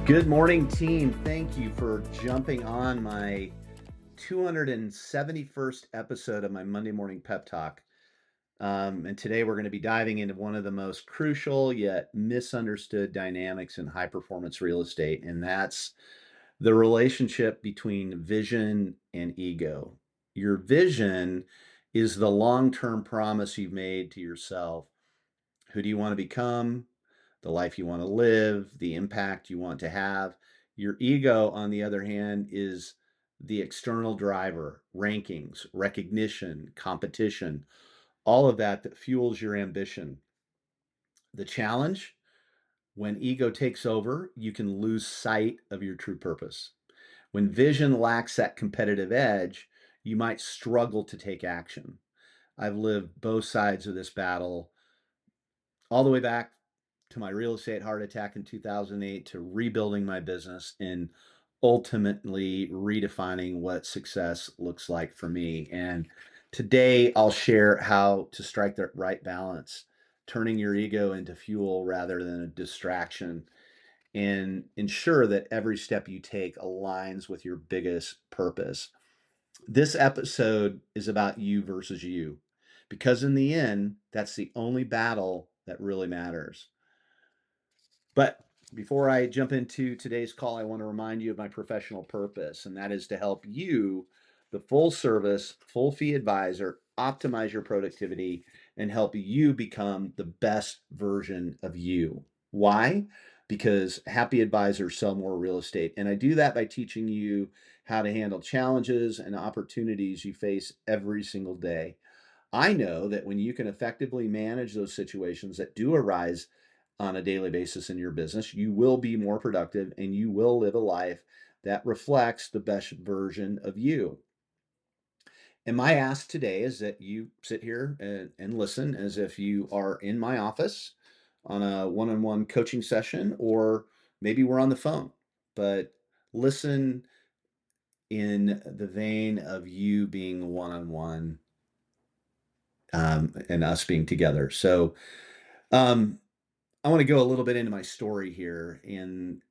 Good morning, team. Thank you for jumping on my 271st episode of my Monday Morning Pep Talk. And today we're going to be diving into one of the most crucial yet misunderstood dynamics in high performance real estate, and that's the relationship between vision and ego. Your vision is the long term promise you've made to yourself. Who do you want to become? The life you want to live, the impact you want to have. Your ego, on the other hand, is the external driver, rankings, recognition, competition, all of that fuels your ambition. The challenge, when ego takes over, you can lose sight of your true purpose. When vision lacks that competitive edge, you might struggle to take action. I've lived both sides of this battle all the way back to my real estate heart attack in 2008 to rebuilding my business and ultimately redefining what success looks like for me. And today I'll share how to strike the right balance, turning your ego into fuel rather than a distraction, and ensure that every step you take aligns with your biggest purpose. This episode is about you versus you, because in the end, that's the only battle that really matters. But before I jump into today's call, I want to remind you of my professional purpose, and that is to help you, the full service, full fee advisor, optimize your productivity and help you become the best version of you. Why? Because happy advisors sell more real estate. And I do that by teaching you how to handle challenges and opportunities you face every single day. I know that when you can effectively manage those situations that do arise on a daily basis in your business, you will be more productive and you will live a life that reflects the best version of you. And my ask today is that you sit here and listen as if you are in my office on a one on one coaching session, or maybe we're on the phone, but listen in the vein of you being one on one and us being together. Um, I want to go a little bit into my story here. In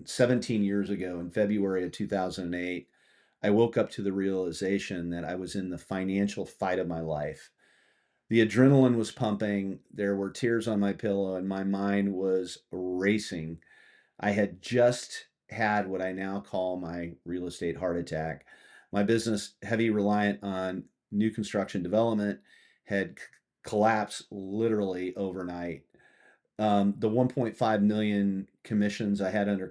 17 years ago, in February of 2008, I woke up to the realization that I was in the financial fight of my life. The adrenaline was pumping, there were tears on my pillow, and my mind was racing. I had just had what I now call my real estate heart attack. My business, heavy reliant on new construction development, had collapsed literally overnight. The 1.5 million commissions I had under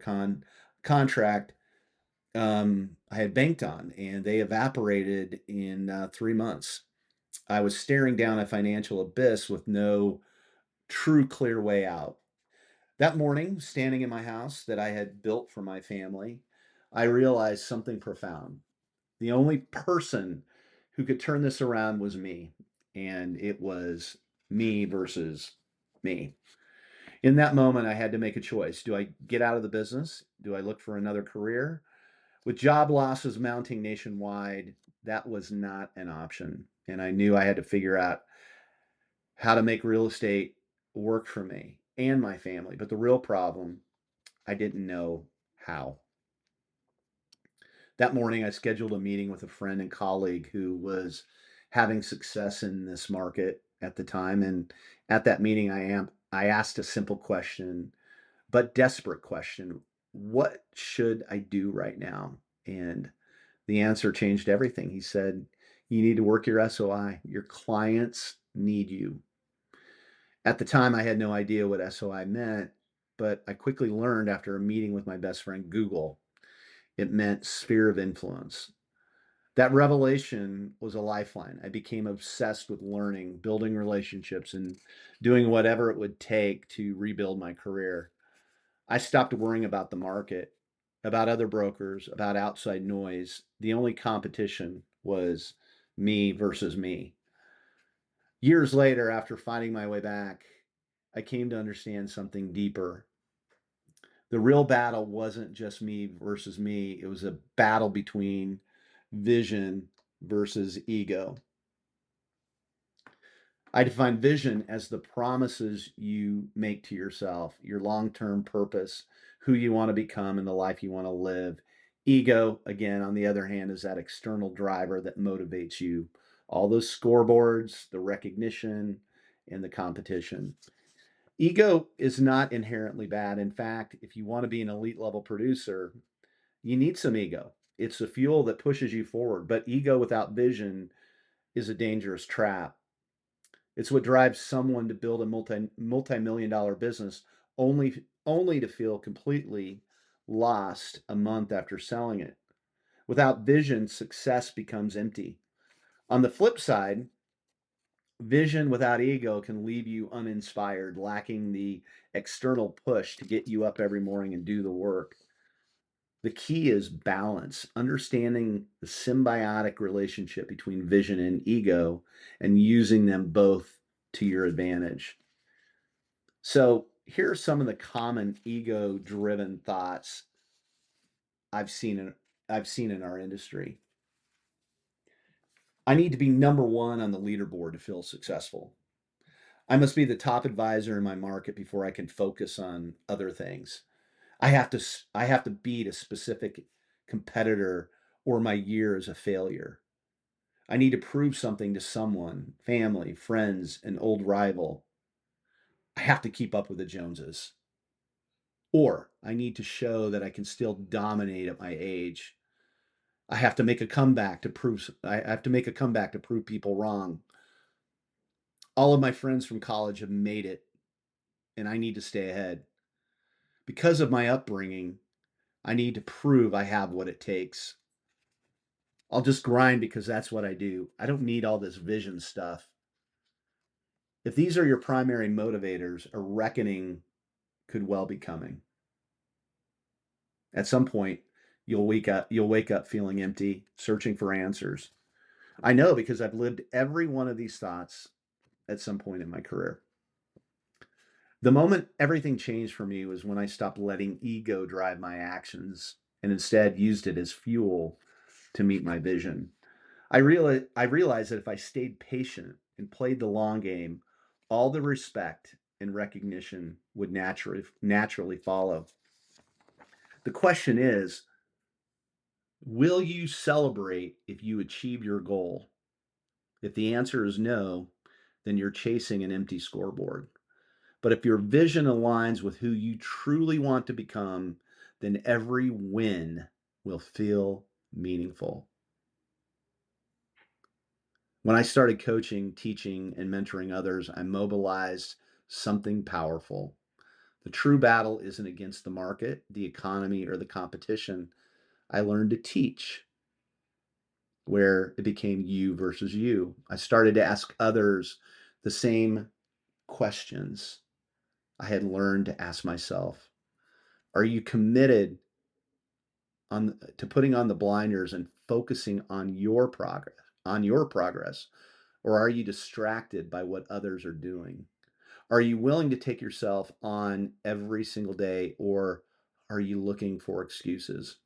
contract, I had banked on, and they evaporated in 3 months. I was staring down a financial abyss with no true clear way out. That morning, standing in my house that I had built for my family, I realized something profound. The only person who could turn this around was me, and it was me versus me. In that moment, I had to make a choice. Do I get out of the business? Do I look for another career? With job losses mounting nationwide, that was not an option. And I knew I had to figure out how to make real estate work for me and my family. But the real problem, I didn't know how. That morning, I scheduled a meeting with a friend and colleague who was having success in this market at the time. And at that meeting, I asked a simple question, but desperate question. What should I do right now? And the answer changed everything. He said, you need to work your SOI. Your clients need you. At the time, I had no idea what SOI meant, but I quickly learned after a meeting with my best friend, Google, it meant sphere of influence. That revelation was a lifeline. I became obsessed with learning, building relationships, and doing whatever it would take to rebuild my career. I stopped worrying about the market, about other brokers, about outside noise. The only competition was me versus me. Years later, after fighting my way back, I came to understand something deeper. The real battle wasn't just me versus me, it was a battle between vision versus ego. I define vision as the promises you make to yourself, your long-term purpose, who you want to become, and the life you want to live. Ego, again, on the other hand, is that external driver that motivates you. All those scoreboards, the recognition, and the competition. Ego is not inherently bad. In fact, if you want to be an elite level producer, you need some ego. It's the fuel that pushes you forward. But ego without vision is a dangerous trap. It's what drives someone to build a multi-million dollar business only to feel completely lost a month after selling it. Without vision, success becomes empty. On the flip side, vision without ego can leave you uninspired, lacking the external push to get you up every morning and do the work. The key is balance, understanding the symbiotic relationship between vision and ego and using them both to your advantage. So, here are some of the common ego-driven thoughts I've seen in I've seen in our industry. I need to be number 1 on the leaderboard to feel successful. I must be the top advisor in my market before I can focus on other things. I have to beat a specific competitor or my year is a failure. I need to prove something to someone, family, friends, an old rival. I have to keep up with the Joneses. Or I need to show that I can still dominate at my age. I have to make a comeback to prove people wrong. All of my friends from college have made it and I need to stay ahead. Because of my upbringing, I need to prove I have what it takes. I'll just grind because that's what I do. I don't need all this vision stuff. If these are your primary motivators, a reckoning could well be coming. At some point, you'll wake up feeling empty, searching for answers. I know because I've lived every one of these thoughts at some point in my career. The moment everything changed for me was when I stopped letting ego drive my actions and instead used it as fuel to meet my vision. I realized that if I stayed patient and played the long game, all the respect and recognition would naturally follow. The question is, will you celebrate if you achieve your goal? If the answer is no, then you're chasing an empty scoreboard. But if your vision aligns with who you truly want to become, then every win will feel meaningful. When I started coaching, teaching, and mentoring others, I mobilized something powerful. The true battle isn't against the market, the economy, or the competition. I learned to teach where it became you versus you. I started to ask others the same questions I had learned to ask myself. Are you committed to putting on the blinders and focusing on your progress, or are you distracted by what others are doing? Are you willing to take yourself on every single day, or are you looking for excuses?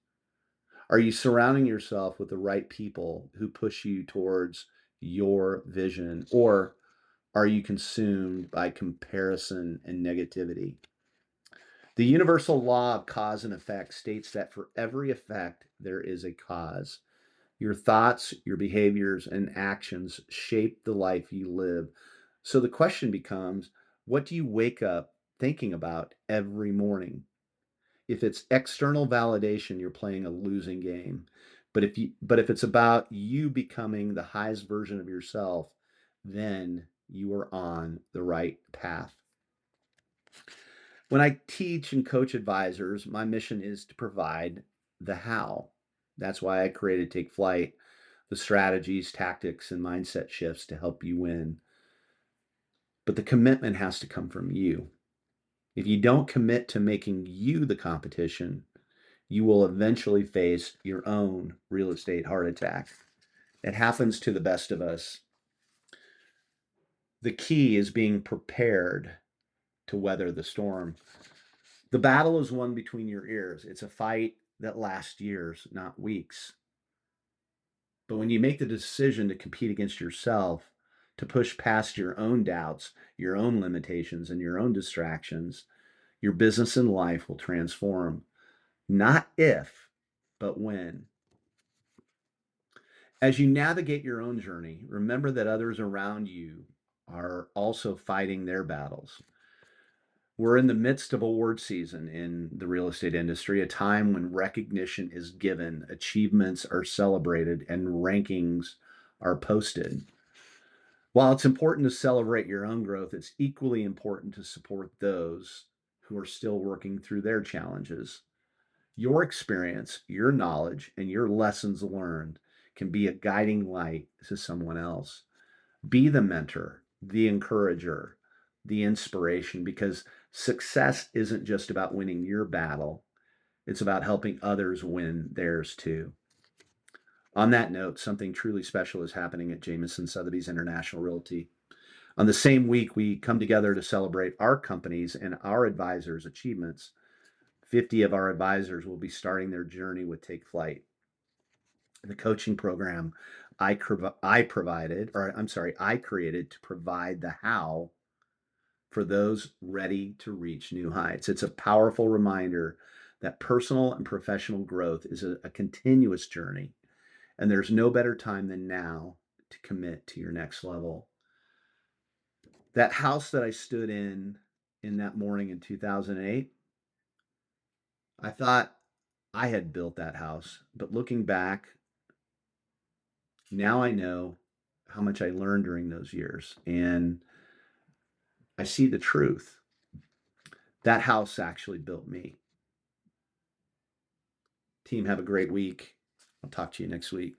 Are you surrounding yourself with the right people who push you towards your vision, or are you consumed by comparison and negativity? The universal law of cause and effect states that for every effect, there is a cause. Your thoughts, your behaviors, and actions shape the life you live. So the question becomes, what do you wake up thinking about every morning? If it's external validation, you're playing a losing game. But if it's about you becoming the highest version of yourself, then you are on the right path. When I teach and coach advisors, my mission is to provide the how. That's why I created Take Flight, the strategies, tactics, and mindset shifts to help you win. But the commitment has to come from you. If you don't commit to making you the competition, you will eventually face your own real estate heart attack. It happens to the best of us. The key is being prepared to weather the storm. The battle is won between your ears. It's a fight that lasts years, not weeks. But when you make the decision to compete against yourself, to push past your own doubts, your own limitations, and your own distractions, your business and life will transform. Not if, but when. As you navigate your own journey, remember that others around you are also fighting their battles. We're in the midst of award season in the real estate industry, a time when recognition is given, achievements are celebrated, and rankings are posted. While it's important to celebrate your own growth, it's equally important to support those who are still working through their challenges. Your experience, your knowledge, and your lessons learned can be a guiding light to someone else. Be the mentor, the encourager, the inspiration, because success isn't just about winning your battle, it's about helping others win theirs too. On that note, something truly special is happening at Jameson Sotheby's International Realty. On the same week, we come together to celebrate our company's and our advisors' achievements. 50 of our advisors will be starting their journey with Take Flight. The coaching program I provided, or I'm sorry, I created to provide the how for those ready to reach new heights. It's a powerful reminder that personal and professional growth is a continuous journey, and there's no better time than now to commit to your next level. That house that I stood in that morning in 2008, I thought I had built that house, but looking back, now I know how much I learned during those years, and I see the truth. That house actually built me. Team, have a great week. I'll talk to you next week.